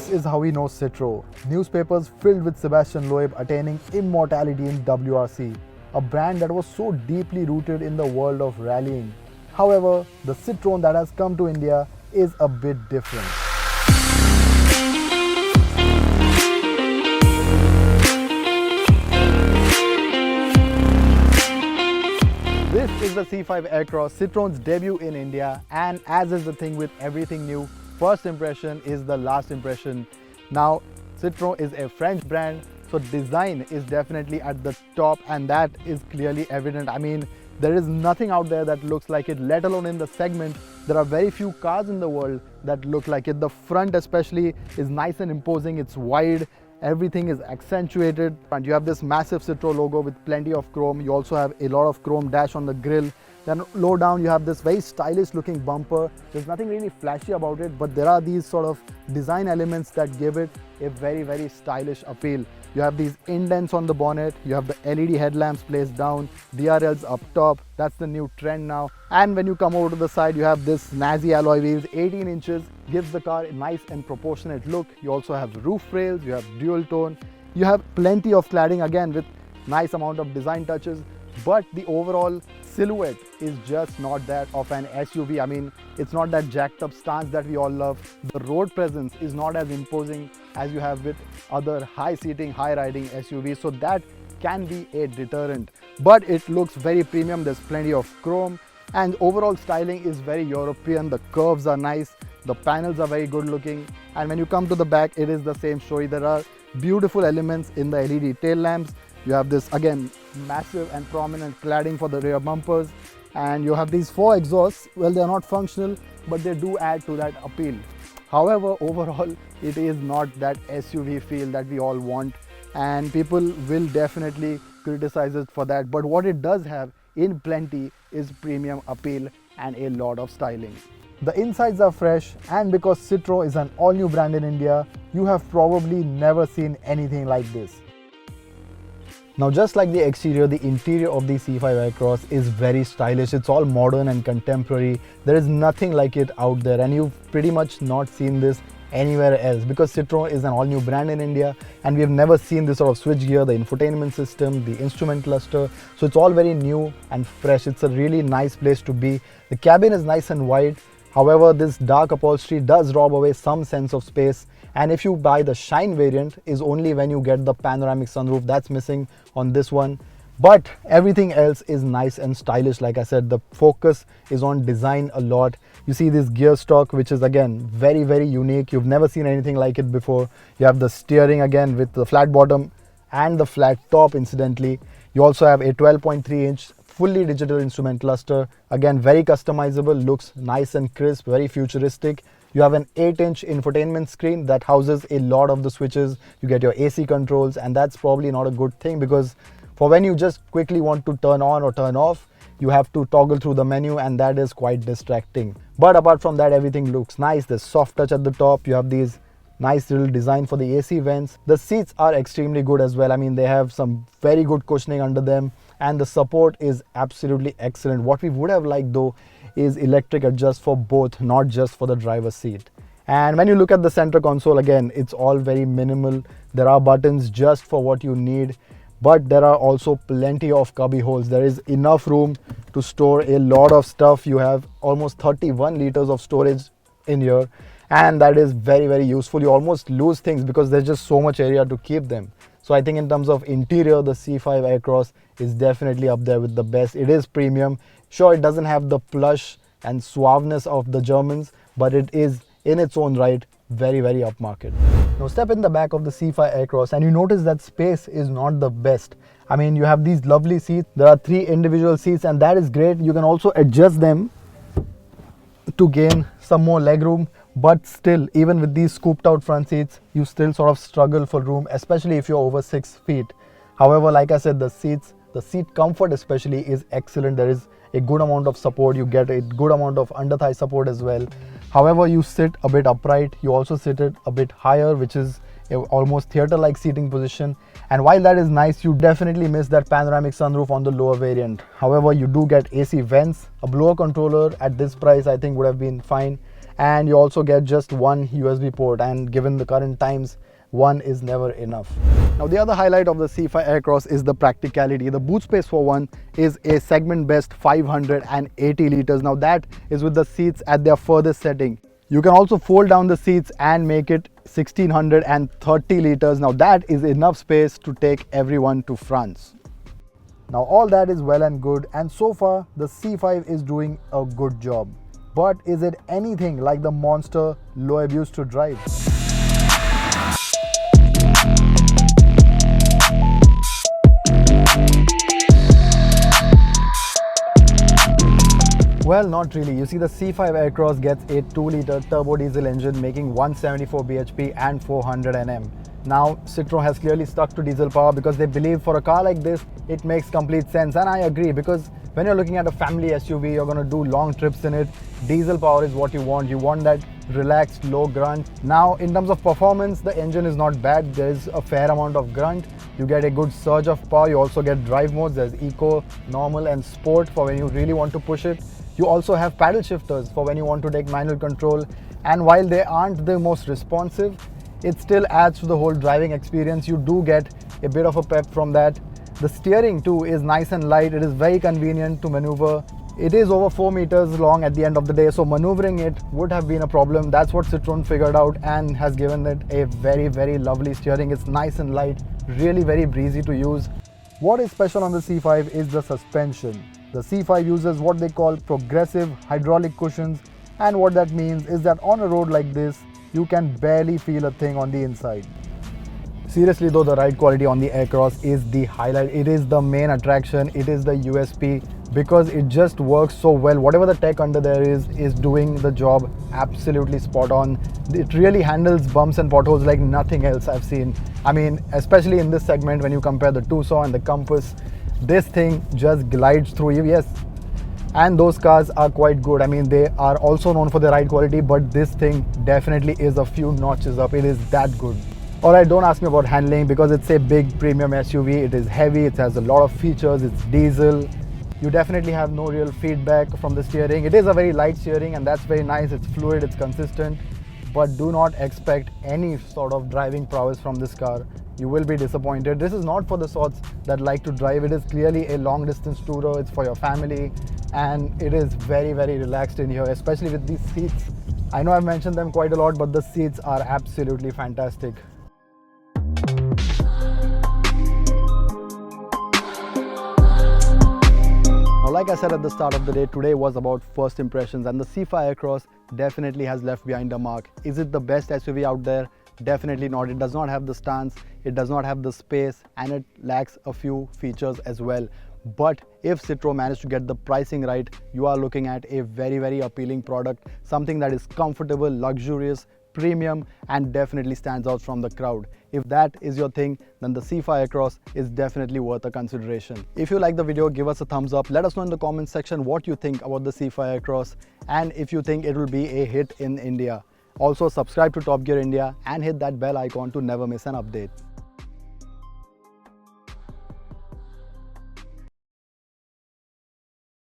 This is how we know Citroën. Newspapers filled with Sebastian Loeb attaining immortality in WRC, a brand that was so deeply rooted in the world of rallying. However, the Citroën that has come to India is a bit different. This is the C5 Aircross, Citroën's debut in India, and as is the thing with everything new, first impression is the last impression. Now, Citroën is a French brand, so design is definitely at the top, and that is clearly evident. I mean, there is nothing out there that looks like it, let alone in the segment. There are very few cars in the world that look like it. The front especially is nice and imposing, it's wide. Everything is accentuated, and you have this massive Citroën logo with plenty of chrome. You also have a lot of chrome dash on the grille. Then low down you have this very stylish looking bumper. There's nothing really flashy about it, but there are these sort of design elements that give it a very stylish appeal. You have these indents on the bonnet, you have the LED headlamps placed down, DRLs up top. That's the new trend now. And when you come over to the side, you have this snazzy alloy wheels, 18 inches, gives the car a nice and proportionate look. You also have roof rails, you have dual tone, you have plenty of cladding again with nice amount of design touches, but the overall silhouette is just not that of an SUV. I mean, it's not that jacked up stance that we all love. The road presence is not as imposing as you have with other high seating, high riding SUVs, so that can be a deterrent. But it looks very premium, there's plenty of chrome, and overall styling is very European. The curves are nice, the panels are very good looking, and when you come to the back, it is the same story. There are beautiful elements in the LED tail lamps. You have this again massive and prominent cladding for the rear bumpers, and you have these 4 exhausts. Well, they are not functional, but they do add to that appeal. However, overall it is not that SUV feel that we all want, and people will definitely criticize it for that. But what it does have in plenty is premium appeal and a lot of styling. The insides are fresh, and because Citroën is an all-new brand in India, you have probably never seen anything like this. Now, just like the exterior, the interior of the C5 Aircross is very stylish. It's all modern and contemporary. There is nothing like it out there, and you've pretty much not seen this anywhere else because Citroën is an all-new brand in India, and we have never seen this sort of switch gear, the infotainment system, the instrument cluster. So it's all very new and fresh. It's a really nice place to be. The cabin is nice and wide. However, this dark upholstery does rob away some sense of space, and if you buy the Shine variant is only when you get the panoramic sunroof. That's missing on this one, but everything else is nice and stylish. Like I said, the focus is on design a lot. You see this gear stock, which is again very unique. You've never seen anything like it before. You have the steering again with the flat bottom and the flat top incidentally. You also have a 12.3-inch fully digital instrument cluster, again very customizable, looks nice and crisp, very futuristic. You have an 8-inch infotainment screen that houses a lot of the switches. You get your AC controls, and that's probably not a good thing because for when you just quickly want to turn on or turn off, you have to toggle through the menu, and that is quite distracting. But apart from that, everything looks nice. There's soft touch at the top. You have these nice little design for the AC vents. The seats are extremely good as well. I mean, they have some very good cushioning under them, and the support is absolutely excellent. What we would have liked though is electric adjust for both, not just for the driver's seat. And when you look at the center console, again, it's all very minimal. There are buttons just for what you need, but there are also plenty of cubby holes. There is enough room to store a lot of stuff. You have almost 31 liters of storage in here, and that is very useful. You almost lose things because there's just so much area to keep them. So I think in terms of interior, the C5 Aircross is definitely up there with the best. It is premium. Sure, it doesn't have the plush and suaveness of the Germans, but it is in its own right very upmarket. Now step in the back of the C5 Aircross, and you notice that space is not the best. I mean, you have these lovely seats. There are 3 individual seats, and that is great. You can also adjust them to gain some more leg room, but still, even with these scooped out front seats, you still sort of struggle for room, especially if you're over 6 feet. However, like I said, the seat comfort especially is excellent. There is a good amount of support. You get a good amount of under thigh support as well. However, you sit a bit upright. You also sit it a bit higher, which is almost theater-like seating position. And while that is nice, you definitely miss that panoramic sunroof on the lower variant. However, you do get AC vents. A blower controller at this price I think would have been fine. and you also get just one USB port, and given the current times, one is never enough. Now the other highlight of the C5 Aircross is the practicality. The boot space for one is a segment best 580 liters. Now that is with the seats at their furthest setting. You can also fold down the seats and make it 1630 liters. Now that is enough space to take everyone to France. Now all that is well and good, and so far the C5 is doing a good job. But is it anything like the monster Loeb used to drive? Well, not really. You see, the C5 Aircross gets a 2-liter turbo diesel engine making 174 bhp and 400 Nm. Now, Citroën has clearly stuck to diesel power because they believe for a car like this, it makes complete sense. And I agree, because when you're looking at a family SUV, you're going to do long trips in it. Diesel power is what you want. You want that relaxed, low grunt. Now, in terms of performance, the engine is not bad. There's a fair amount of grunt. You get a good surge of power. You also get drive modes. There's eco, normal and sport for when you really want to push it. You also have paddle shifters for when you want to take manual control. And while they aren't the most responsive, it still adds to the whole driving experience. You do get a bit of a pep from that. The steering too is nice and light. It is very convenient to maneuver. It is over 4 meters long at the end of the day, so maneuvering it would have been a problem. That's what Citroën figured out and has given it a very, very lovely steering. It's nice and light, really very breezy to use. What is special on the C5 is the suspension. The C5 uses what they call progressive hydraulic cushions, and what that means is that on a road like this, you can barely feel a thing on the inside. Seriously though, the ride quality on the Aircross is the highlight. It is the main attraction. It is the USP because it just works so well. Whatever the tech under there is doing the job absolutely spot on. It really handles bumps and potholes like nothing else I've seen. I mean, especially in this segment, when you compare the Tucson and the Compass, this thing just glides through you. Yes, and those cars are quite good. I mean, they are also known for their ride quality, but this thing definitely is a few notches up. It is that good. Alright, don't ask me about handling because it's a big premium SUV. It is heavy, it has a lot of features, it's diesel. You definitely have no real feedback from the steering. It is a very light steering and that's very nice. It's fluid, it's consistent. But do not expect any sort of driving prowess from this car. You will be disappointed. This is not for the sorts that like to drive. It is clearly a long distance tourer. It's for your family and it is very, very relaxed in here, especially with these seats. I know I've mentioned them quite a lot, but the seats are absolutely fantastic. Now, like I said at the start of the day, today was about first impressions, and the C5 Aircross definitely has left behind a mark. Is it the best SUV out there? Definitely not. It does not have the stance, it does not have the space, and it lacks a few features as well. But if Citroën managed to get the pricing right, you are looking at a very, very appealing product, something that is comfortable, luxurious, premium, and definitely stands out from the crowd. If that is your thing, then the C5 Aircross is definitely worth a consideration. If you like the video, give us a thumbs up. Let us know in the comment section what you think about the C5 Aircross and if you think it will be a hit in India. Also, subscribe to Top Gear India and hit that bell icon to never miss an update.